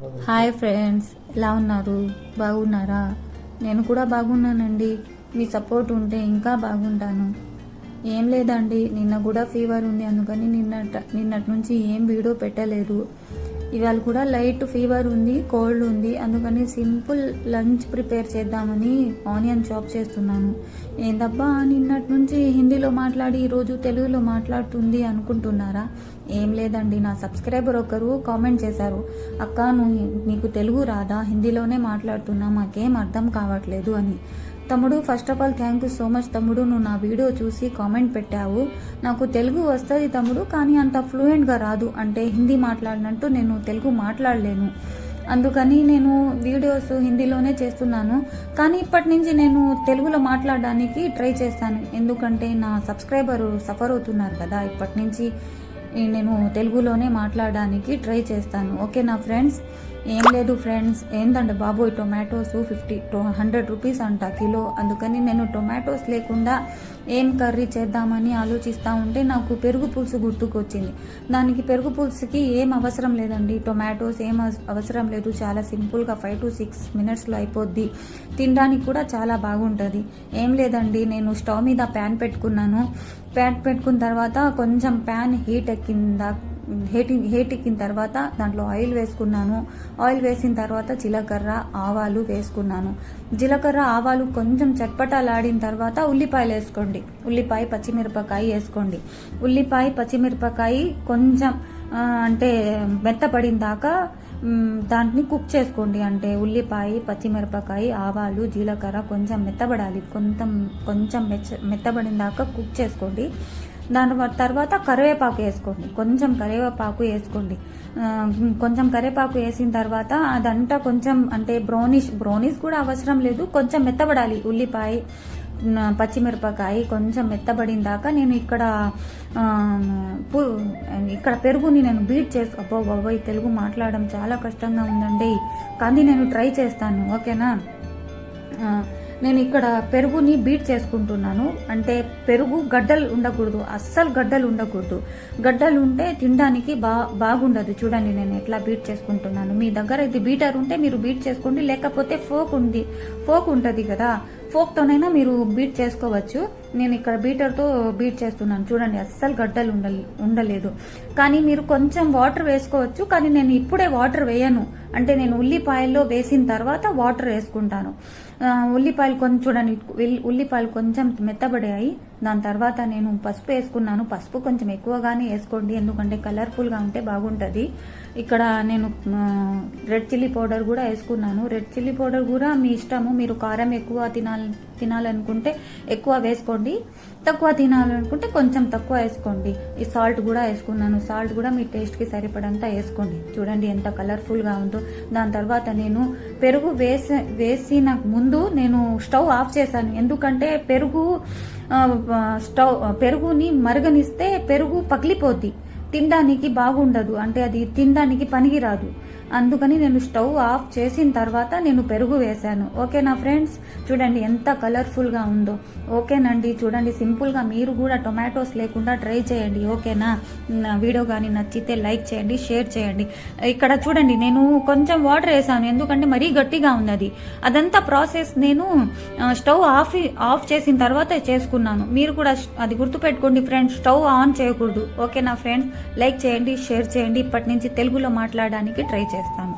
Hi friends, ఎలా ఉన్నారు? బాగున్నారా? నేను కూడా బాగున్నానండి. మీ సపోర్ట్ ఉంటే ఇంకా బాగుంటాను. ఏం లేదండి, నిన్న కూడా ఫీవర్ ఉంది, అందుకని నిన్నటి నుంచి ఏం వీడియో పెట్టలేదు. ఇవాళ కూడా లైట్ ఫీవర్ ఉంది, కోల్డ్ ఉంది, అందుకని సింపుల్ లంచ్ ప్రిపేర్ చేద్దామని ఆనియన్ చాప్ చేస్తున్నాను. ఏందబ్బా నిన్నటి నుంచి హిందీలో మాట్లాడి ఈరోజు తెలుగులో మాట్లాడుతుంది అనుకుంటున్నారా? ఏం లేదండి, నా సబ్స్క్రైబర్ ఒకరు కామెంట్ చేశారు, అక్క నీకు తెలుగు రాదా, హిందీలోనే మాట్లాడుతున్నా, మాకేం అర్థం కావట్లేదు అని. తమ్ముడు, first of all thank you so much తమ్ముడు, నువ్వు నా వీడియో చూసి కామెంట్ పెట్టావు. నాకు తెలుగు వస్తుంది తమ్ముడు, కానీ అంత ఫ్లూయెంట్గా రాదు, అంటే హిందీ మాట్లాడినట్టు నేను తెలుగు మాట్లాడలేను. అందుకని నేను వీడియోస్ హిందీలోనే చేస్తున్నాను, కానీ ఇప్పటి నుంచి నేను తెలుగులో మాట్లాడడానికి ట్రై చేస్తాను. ఎందుకంటే నా సబ్స్క్రైబరు సఫర్ అవుతున్నారు కదా, ఇప్పటి నుంచి నేను తెలుగులోనే మాట్లాడడానికి ట్రై చేస్తాను. ఓకేనా ఫ్రెండ్స్? ఏం లేదు ఫ్రెండ్స్, ఏంటంటే బాబోయ్ టొమాటోస్ 100 రూపీస్ అంట కిలో. అందుకని నేను టొమాటోస్ లేకుండా ఏం కర్రీ చేద్దామని ఆలోచిస్తూ ఉంటే నాకు పెరుగు పులుసు గుర్తుకొచ్చింది. దానికి పెరుగు పులుసుకి ఏం అవసరం లేదండి, టొమాటోస్ ఏం అవసరం లేదు, చాలా సింపుల్గా 5 to 6 minutesలో అయిపోద్ది. తినడానికి కూడా చాలా బాగుంటుంది. ఏం లేదండి, నేను స్టవ్ మీద ప్యాన్ పెట్టుకున్నాను. ప్యాన్ పెట్టుకున్న తర్వాత కొంచెం ప్యాన్ హీట్ ఎక్కిన తర్వాత దాంట్లో ఆయిల్ వేసుకున్నాను. ఆయిల్ వేసిన తర్వాత జీలకర్ర ఆవాలు వేసుకున్నాను. జీలకర్ర ఆవాలు కొంచెం చట్పటాలాడిన తర్వాత ఉల్లిపాయలు వేసుకోండి. ఉల్లిపాయ పచ్చిమిరపకాయ వేసుకోండి. ఉల్లిపాయ పచ్చిమిరపకాయ కొంచెం అంటే మెత్తపడిన దాకా దాన్ని కుక్ చేసుకోండి. అంటే ఉల్లిపాయ పచ్చిమిరపకాయ ఆవాలు జీలకర్ర కొంచెం మెత్తబడాలి, కొంచెం మెత్తబడిన దాకా కుక్ చేసుకోండి. దాని తర్వాత కరివేపాకు వేసుకోండి. కొంచెం కరివేపాకు వేసుకోండి. కొంచెం కరివేపాకు వేసిన తర్వాత అదంతా కొంచెం అంటే బ్రౌనిష్ కూడా అవసరం లేదు, కొంచెం మెత్తబడాలి. ఉల్లిపాయ పచ్చిమిరపకాయ కొంచెం మెత్తబడిన దాకా నేను ఇక్కడ పెరుగుని నేను బీట్ చేసి అబ్బో తెలుగు మాట్లాడడం చాలా కష్టంగా ఉందండి, కానీ నేను ట్రై చేస్తాను. ఓకేనా? నేను ఇక్కడ పెరుగుని బీట్ చేసుకుంటున్నాను. అంటే పెరుగు గడ్డలు ఉండకూడదు, అస్సలు గడ్డలు ఉండకూడదు. గడ్డలు ఉంటే తినడానికి బాగుండదు. చూడండి నేను ఎట్లా బీట్ చేసుకుంటున్నాను. మీ దగ్గర ఇది బీటర్ ఉంటే మీరు బీట్ చేసుకోండి, లేకపోతే ఫోక్ ఉంటుంది కదా, ఫోక్తోనైనా మీరు బీట్ చేసుకోవచ్చు. నేను ఇక్కడ బీటర్తో బీట్ చేస్తున్నాను. చూడండి అస్సలు గడ్డలు ఉండలేదు. కానీ మీరు కొంచెం వాటర్ వేసుకోవచ్చు, కానీ నేను ఇప్పుడే వాటర్ వేయను. అంటే నేను ఉల్లిపాయల్లో వేసిన తర్వాత వాటర్ వేసుకుంటాను. ఉల్లిపాయలు కొంచెం చూడండి, ఉల్లిపాయలు కొంచెం మెత్తబడాయి. దాని తర్వాత నేను పసుపు వేసుకున్నాను. పసుపు కొంచెం ఎక్కువగానే వేసుకోండి, ఎందుకంటే కలర్ఫుల్గా ఉంటే బాగుంటుంది. ఇక్కడ నేను రెడ్ చిల్లీ పౌడర్ కూడా వేసుకున్నాను. రెడ్ చిల్లీ పౌడర్ కూడా మీ ఇష్టము, మీరు కారం ఎక్కువ తినాలనుకుంటే ఎక్కువ వేసుకోండి, తక్కువ తినాలనుకుంటే కొంచెం తక్కువ వేసుకోండి. ఈ సాల్ట్ కూడా వేసుకున్నాను. సాల్ట్ కూడా మీ టేస్ట్కి సరిపడంతా వేసుకోండి. చూడండి ఎంత కలర్ఫుల్గా ఉందో. దాని తర్వాత నేను పెరుగు వేసిన ముందు నేను స్టవ్ ఆఫ్ చేశాను, ఎందుకంటే పెరుగుని మరగనిస్తే పెరుగు పగిలిపోద్ది, తినడానికి బాగుండదు, అంటే అది తినడానికి పనికిరాదు. అందుకని నేను స్టవ్ ఆఫ్ చేసిన తర్వాత నేను పెరుగు వేశాను. ఓకేనా ఫ్రెండ్స్? చూడండి ఎంత కలర్ఫుల్గా ఉందో. ఓకేనండి, చూడండి సింపుల్గా మీరు కూడా టొమాటోస్ లేకుండా ట్రై చేయండి. ఓకేనా? నా వీడియో కానీ నచ్చితే లైక్ చేయండి, షేర్ చేయండి. ఇక్కడ చూడండి నేను కొంచెం వాటర్ వేసాను, ఎందుకంటే మరీ గట్టిగా ఉన్నది. అదంతా ప్రాసెస్ నేను స్టవ్ ఆఫ్ చేసిన తర్వాత చేసుకున్నాను. మీరు కూడా అది గుర్తుపెట్టుకోండి ఫ్రెండ్స్, స్టవ్ ఆన్ చేయకూడదు. ఓకేనా ఫ్రెండ్స్? లైక్ చేయండి, షేర్ చేయండి. ఇప్పటి నుంచి తెలుగులో మాట్లాడడానికి ట్రై చేస్తాను.